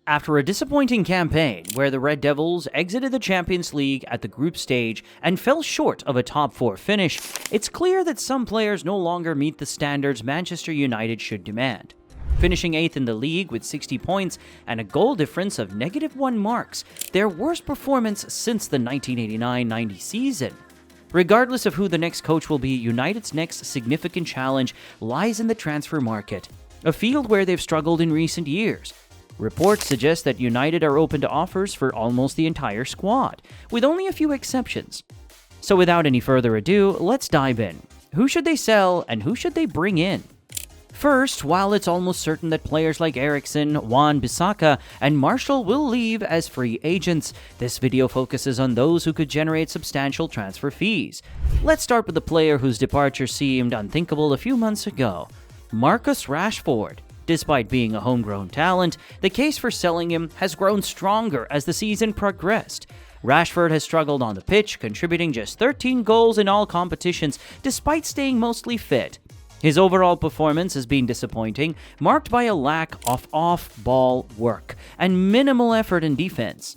After a disappointing campaign where the Red Devils exited the Champions League at the group stage and fell short of a top 4 finish, it's clear that some players no longer meet the standards Manchester United should demand. Finishing 8th in the league with 60 points and a goal difference of -1 marks, their worst performance since the 1989-90 season. Regardless of who the next coach will be, United's next significant challenge lies in the transfer market, a field where they've struggled in recent years. Reports suggest that United are open to offers for almost the entire squad, with only a few exceptions. So without any further ado, let's dive in. Who should they sell and who should they bring in? First, while it's almost certain that players like Eriksen, Wan-Bissaka, and Marshall will leave as free agents, this video focuses on those who could generate substantial transfer fees. Let's start with the player whose departure seemed unthinkable a few months ago, Marcus Rashford. Despite being a homegrown talent, the case for selling him has grown stronger as the season progressed. Rashford has struggled on the pitch, contributing just 13 goals in all competitions despite staying mostly fit. His overall performance has been disappointing, marked by a lack of off-ball work and minimal effort in defense.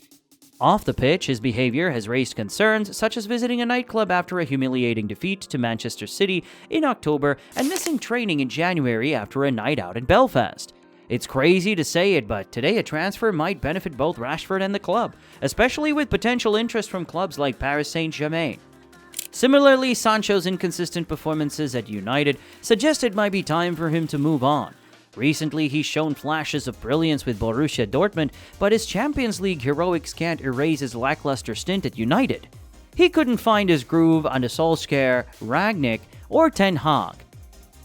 Off the pitch, his behavior has raised concerns such as visiting a nightclub after a humiliating defeat to Manchester City in October and missing training in January after a night out in Belfast. It's crazy to say it, but today a transfer might benefit both Rashford and the club, especially with potential interest from clubs like Paris Saint-Germain. Similarly, Sancho's inconsistent performances at United suggest it might be time for him to move on. Recently, he's shown flashes of brilliance with Borussia Dortmund, but his Champions League heroics can't erase his lackluster stint at United. He couldn't find his groove under Solskjaer, Rangnick, or Ten Hag.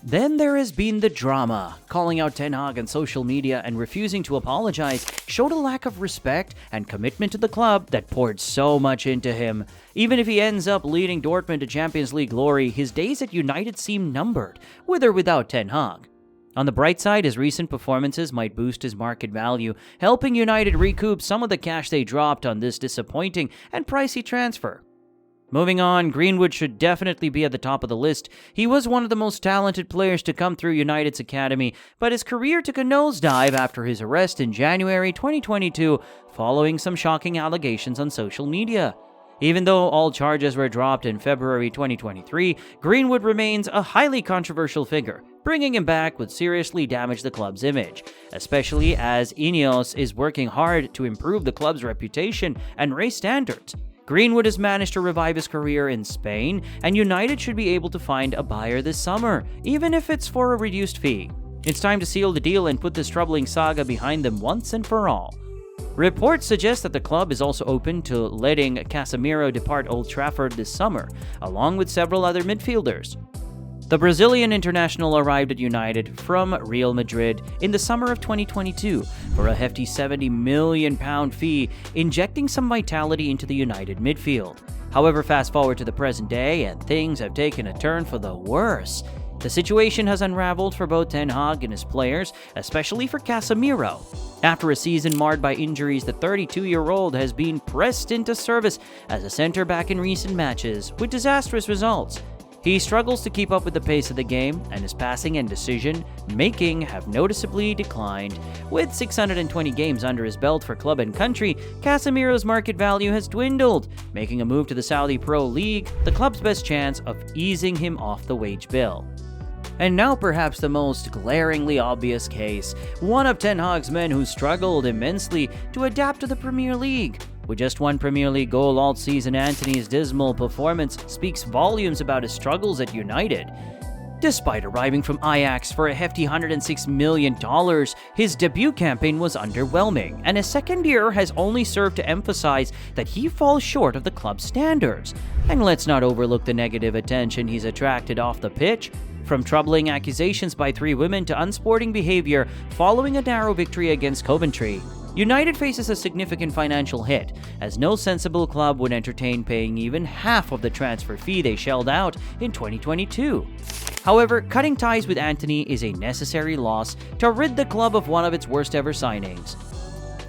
Then there has been the drama. Calling out Ten Hag on social media and refusing to apologize showed a lack of respect and commitment to the club that poured so much into him. Even if he ends up leading Dortmund to Champions League glory, his days at United seem numbered, with or without Ten Hag. On the bright side, his recent performances might boost his market value, helping United recoup some of the cash they dropped on this disappointing and pricey transfer. Moving on, Greenwood should definitely be at the top of the list. He was one of the most talented players to come through United's academy, but his career took a nosedive after his arrest in January 2022, following some shocking allegations on social media. Even though all charges were dropped in February 2023, Greenwood remains a highly controversial figure. Bringing him back would seriously damage the club's image, especially as Ineos is working hard to improve the club's reputation and raise standards. Greenwood has managed to revive his career in Spain, and United should be able to find a buyer this summer, even if it's for a reduced fee. It's time to seal the deal and put this troubling saga behind them once and for all. Reports suggest that the club is also open to letting Casemiro depart Old Trafford this summer, along with several other midfielders. The Brazilian international arrived at United from Real Madrid in the summer of 2022 for a hefty £70 million fee, injecting some vitality into the United midfield. However, fast forward to the present day and things have taken a turn for the worse. The situation has unraveled for both Ten Hag and his players, especially for Casemiro. After a season marred by injuries, the 32-year-old has been pressed into service as a centre-back in recent matches, with disastrous results. He struggles to keep up with the pace of the game, and his passing and decision-making have noticeably declined. With 620 games under his belt for club and country, Casemiro's market value has dwindled, making a move to the Saudi Pro League the club's best chance of easing him off the wage bill. And now perhaps the most glaringly obvious case, one of Ten Hag's men who struggled immensely to adapt to the Premier League. With just one Premier League goal all season, Antony's dismal performance speaks volumes about his struggles at United. Despite arriving from Ajax for a hefty $106 million, his debut campaign was underwhelming, and his second year has only served to emphasize that he falls short of the club's standards. And let's not overlook the negative attention he's attracted off the pitch. From troubling accusations by 3 women to unsporting behavior following a narrow victory against Coventry, United faces a significant financial hit, as no sensible club would entertain paying even half of the transfer fee they shelled out in 2022. However, cutting ties with Antony is a necessary loss to rid the club of one of its worst ever signings.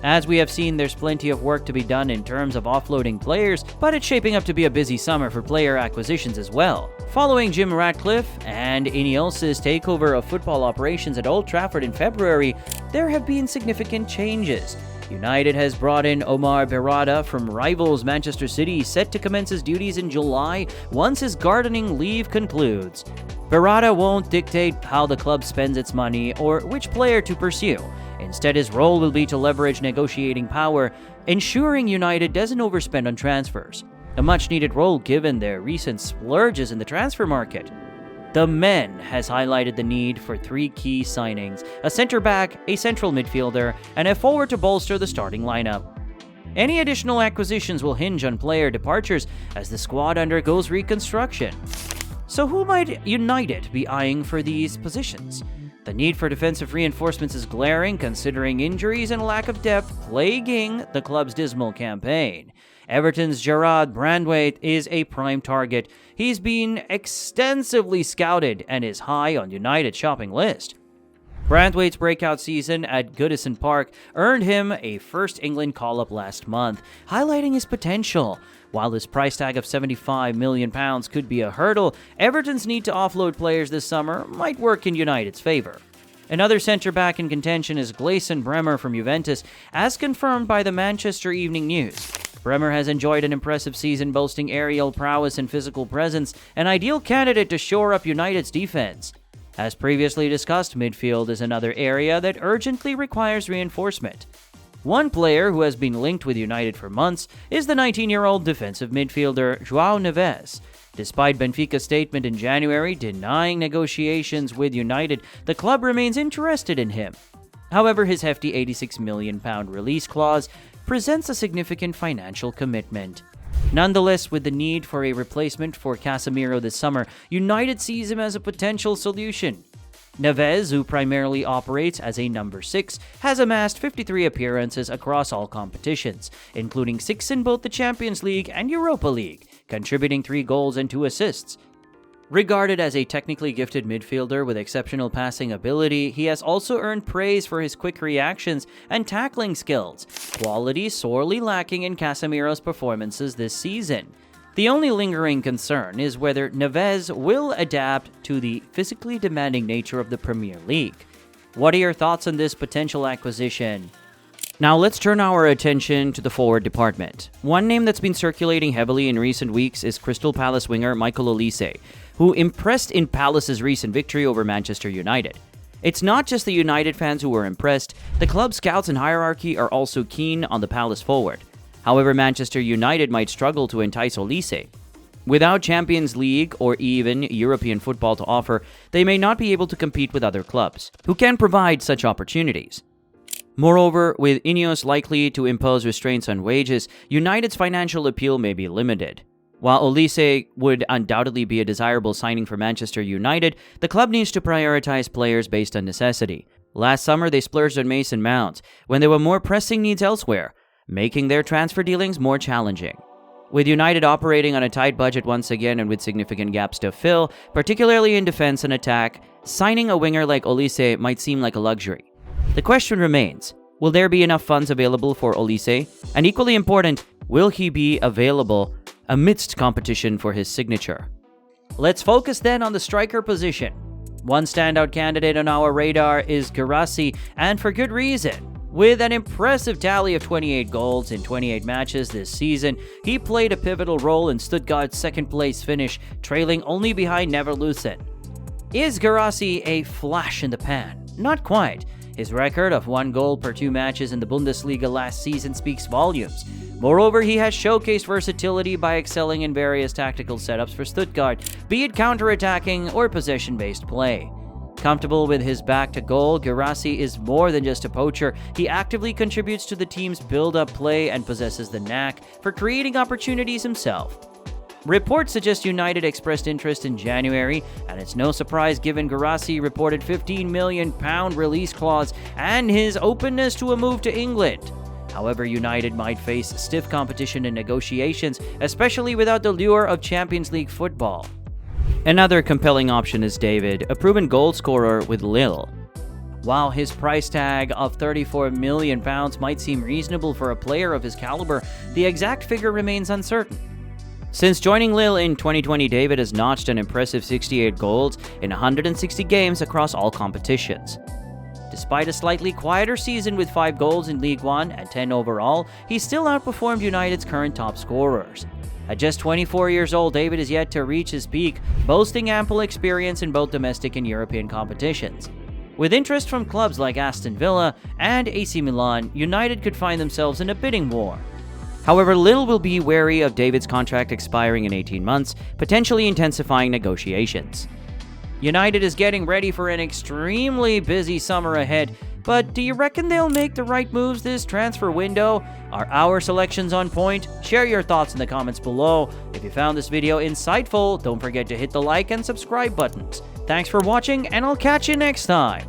As we have seen, there's plenty of work to be done in terms of offloading players, but it's shaping up to be a busy summer for player acquisitions as well. Following Jim Ratcliffe and Ineos' takeover of football operations at Old Trafford in February, there have been significant changes. United has brought in Omar Berrada from rivals Manchester City, set to commence his duties in July once his gardening leave concludes. Berrada won't dictate how the club spends its money or which player to pursue. Instead, his role will be to leverage negotiating power, ensuring United doesn't overspend on transfers. A much-needed role given their recent splurges in the transfer market. The Men has highlighted the need for 3 key signings: a centre-back, a central midfielder, and a forward to bolster the starting lineup. Any additional acquisitions will hinge on player departures as the squad undergoes reconstruction. So who might United be eyeing for these positions? The need for defensive reinforcements is glaring, considering injuries and lack of depth plaguing the club's dismal campaign. Everton's Gerard Brandwaite is a prime target. He's been extensively scouted and is high on United's shopping list. Brandwaite's breakout season at Goodison Park earned him a first England call-up last month, highlighting his potential. While his price tag of £75 million could be a hurdle, Everton's need to offload players this summer might work in United's favor. Another centre-back in contention is Gleison Bremer from Juventus, as confirmed by the Manchester Evening News. Bremer has enjoyed an impressive season boasting aerial prowess and physical presence, an ideal candidate to shore up United's defense. As previously discussed, midfield is another area that urgently requires reinforcement. One player who has been linked with United for months is the 19-year-old defensive midfielder João Neves. Despite Benfica's statement in January denying negotiations with United, the club remains interested in him. However, his hefty £86 million release clause presents a significant financial commitment. Nonetheless, with the need for a replacement for Casemiro this summer, United sees him as a potential solution. Neves, who primarily operates as a number 6, has amassed 53 appearances across all competitions, including 6 in both the Champions League and Europa League, contributing 3 goals and 2 assists. Regarded as a technically gifted midfielder with exceptional passing ability, he has also earned praise for his quick reactions and tackling skills, qualities sorely lacking in Casemiro's performances this season. The only lingering concern is whether Neves will adapt to the physically demanding nature of the Premier League. What are your thoughts on this potential acquisition? Now let's turn our attention to the forward department. One name that's been circulating heavily in recent weeks is Crystal Palace winger Michael Olise, who impressed in Palace's recent victory over Manchester United. It's not just the United fans who were impressed, the club scouts and hierarchy are also keen on the Palace forward. However, Manchester United might struggle to entice Olise. Without Champions League or even European football to offer, they may not be able to compete with other clubs, who can provide such opportunities. Moreover, with Ineos likely to impose restraints on wages, United's financial appeal may be limited. While Olise would undoubtedly be a desirable signing for Manchester United, the club needs to prioritize players based on necessity. Last summer, they splurged on Mason Mount, when there were more pressing needs elsewhere, making their transfer dealings more challenging. With United operating on a tight budget once again and with significant gaps to fill, particularly in defense and attack, signing a winger like Olise might seem like a luxury. The question remains, will there be enough funds available for Olise? And equally important, will he be available amidst competition for his signature? Let's focus then on the striker position. One standout candidate on our radar is Guirassy, and for good reason. With an impressive tally of 28 goals in 28 matches this season, he played a pivotal role in Stuttgart's second-place finish, trailing only behind Neverlusen. Is Guirassy a flash in the pan? Not quite. His record of 1 goal per 2 matches in the Bundesliga last season speaks volumes. Moreover, he has showcased versatility by excelling in various tactical setups for Stuttgart, be it counter-attacking or possession-based play. Comfortable with his back to goal, Guirassy is more than just a poacher. He actively contributes to the team's build-up play and possesses the knack for creating opportunities himself. Reports suggest United expressed interest in January, and it's no surprise given Guirassy reported £15 million release clause and his openness to a move to England. However, United might face stiff competition in negotiations, especially without the lure of Champions League football. Another compelling option is David, a proven goal scorer with Lille. While his price tag of £34 million might seem reasonable for a player of his caliber, the exact figure remains uncertain. Since joining Lille in 2020, David has notched an impressive 68 goals in 160 games across all competitions. Despite a slightly quieter season with 5 goals in League One and 10 overall, he still outperformed United's current top scorers. At just 24 years old, David is yet to reach his peak, boasting ample experience in both domestic and European competitions. With interest from clubs like Aston Villa and AC Milan, United could find themselves in a bidding war. However, Lille will be wary of David's contract expiring in 18 months, potentially intensifying negotiations. United is getting ready for an extremely busy summer ahead, but do you reckon they'll make the right moves this transfer window? Are our selections on point? Share your thoughts in the comments below. If you found this video insightful, don't forget to hit the like and subscribe buttons. Thanks for watching, and I'll catch you next time.